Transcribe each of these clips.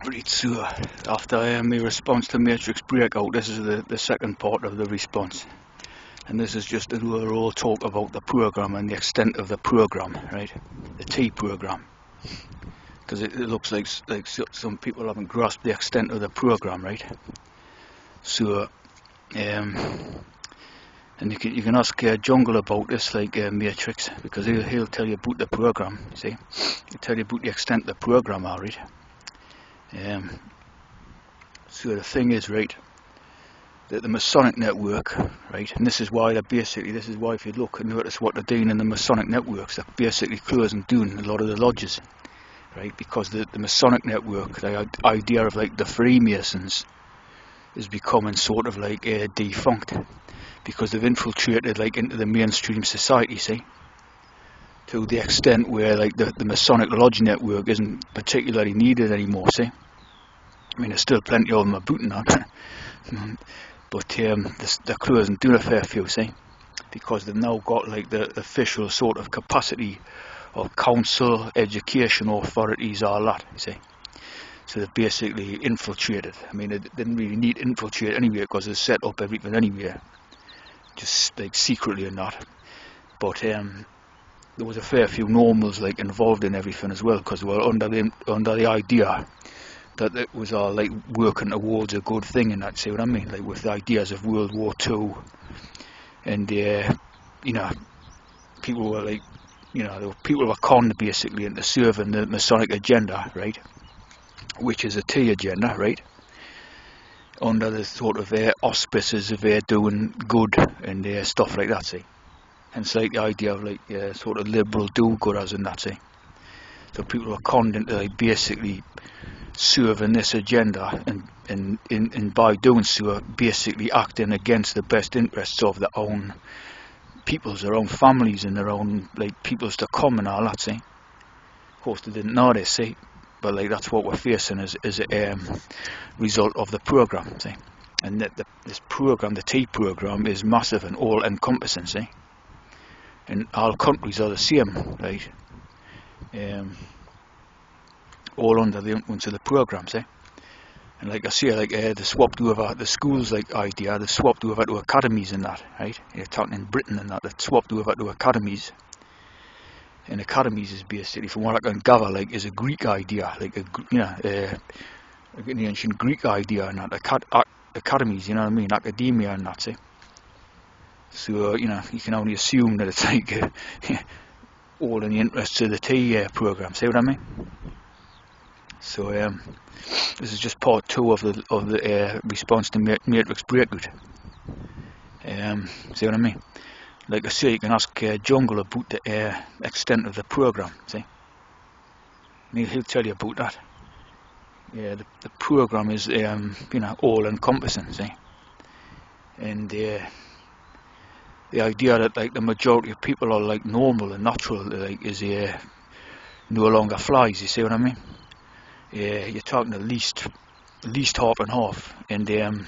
Right, so after my response to Matrix Breakout, this is the second part of the response. And this is just a overall talk about the program and the extent of the program, right? The T program. Because it looks like some people haven't grasped the extent of the program, right? So, and you can ask Jungle about this, like Matrix, because he'll tell you about the program. You see, he'll tell you about the extent of the program, alright. So the thing is, right, that the Masonic network, right, and this is why if you look and notice what they're doing in the Masonic networks, they're basically closing down a lot of the lodges, right, because the Masonic network, the idea of like the Freemasons, is becoming sort of like defunct, because they've infiltrated like into the mainstream society, see, to the extent where like the Masonic lodge network isn't particularly needed anymore, see. I mean, there's still plenty of them about and that, but they're closing down a fair few, see, because they've now got like the official sort of capacity of council, education authorities, all that, you see. So they've basically infiltrated. I mean, they didn't really need to infiltrate anyway, because they set up everything anyway, just like secretly and that. But there was a fair few normals like involved in everything as well, because they were under the idea that it was all like working towards a good thing, and that, see what I mean, like with the ideas of World War II, and you know, people were like, you know, people were conned basically into serving the Masonic agenda, right, which is a T agenda, right, under the sort of auspices of doing good and stuff like that, see. Hence like the idea of like sort of liberal do-gooders and that, see. So people were conned into like basically serving this agenda, and by doing so basically acting against the best interests of their own peoples, their own families, and their own like peoples to come and all that, see. Of course they didn't know this, see, but like that's what we're facing as a result of the program, see. And that this program, the T program, is massive and all encompassing, see. And all countries are the same, right? All under the influence of the program, see. And like I say, like they swapped over the schools, like idea, they swapped over to academies and that, right? You're talking in Britain and that, they swapped over to academies. And academies is basically, from what I can gather, like is a Greek idea, like an ancient Greek idea, and that academies, you know what I mean, academia and that, see. So you know, you can only assume that it's like all in the interests of the T program, see what I mean? So this is just part 2 of the response to Matrix Breakout. See what I mean? Like I say, you can ask Jungle about the extent of the program, see? And he'll tell you about that. Yeah, the program is you know, all encompassing, see? And the idea that like the majority of people are like normal and natural, like, is no longer flies, you see what I mean? Yeah, you're talking at least half and half, and the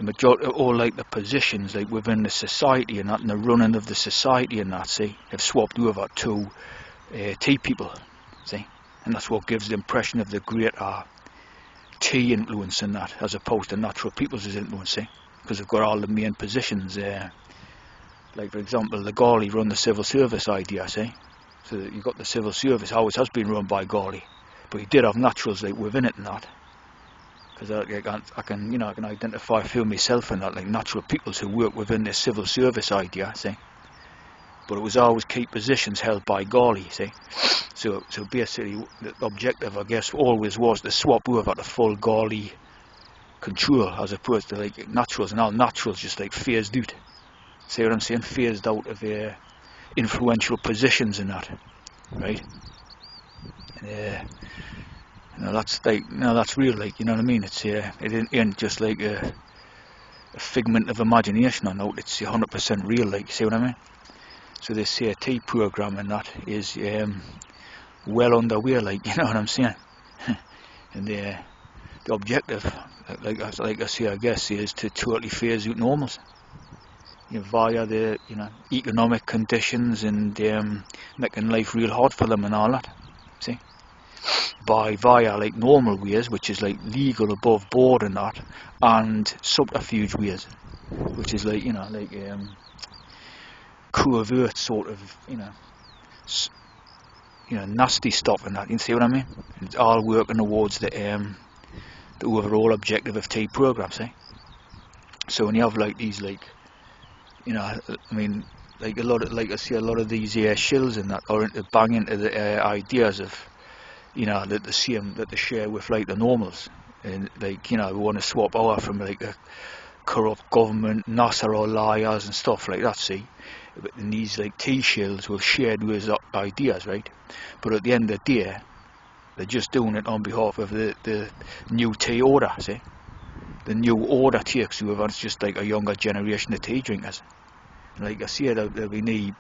majority, all like the positions like within the society and that, and the running of the society and that, see, have swapped over to T people, see, and that's what gives the impression of the greater T influence in that, as opposed to natural people's influence, see, because they've got all the main positions. Like for example, the Gauli run the civil service idea, see, so you've got the civil service always has been run by Gauli. But he did have naturals like within it and that, because I can identify a few myself in that, like natural peoples who work within this civil service idea, see. But it was always key positions held by Gauli, see. So basically the objective, I guess, always was to swap over to full Gauli control, as opposed to like naturals, and all naturals just like phased out. See what I'm saying? Phased out of influential positions in that, right? You know, that's like, no, that's real, like, you know what I mean? It's it ain't just like a figment of imagination or no, it's 100% real, like, you see what I mean? So this T program and that is well underway, like, you know what I'm saying? And the objective, like I say, I guess, is to totally phase out normals, you know, via the economic conditions and making life real hard for them and all that, see. via like normal ways, which is like legal above board and that, and subterfuge ways, which is like, you know, like covert sort of, you know, nasty stuff and that. You see what I mean? It's all working towards the overall objective of T programs, see? So when you have like these, like, you know, I mean, like a lot of, like I see a lot of these shills and that are into bang into the ideas of, you know, that the same that they share with like the normals, and like, you know, we want to swap over from like a corrupt government, NASA or liars and stuff like that. See, but then these like T shills will share those ideas, right? But at the end of the day, they're just doing it on behalf of the new tea order. See, the new order takes over. It's just like a younger generation of tea drinkers. Like I say, there'll be need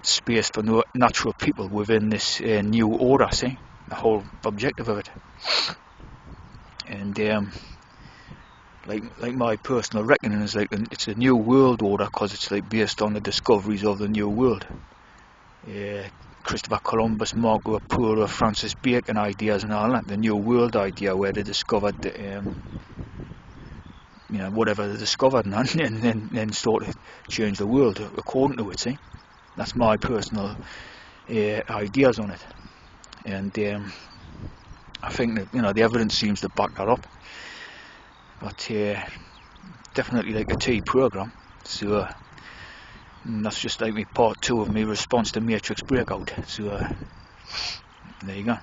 space for natural people within this new order. See, the whole objective of it. And like my personal reckoning is like it's a new world order because it's like based on the discoveries of the new world. Christopher Columbus, Marco Polo, Francis Bacon ideas and all that. The new world idea where they discovered the, you know, whatever they discovered, and then sort of change the world according to it. See, that's my personal ideas on it, and I think that, you know, the evidence seems to back that up. But definitely like a T program. So that's just like me part 2 of my response to Matrix Breakout. So there you go.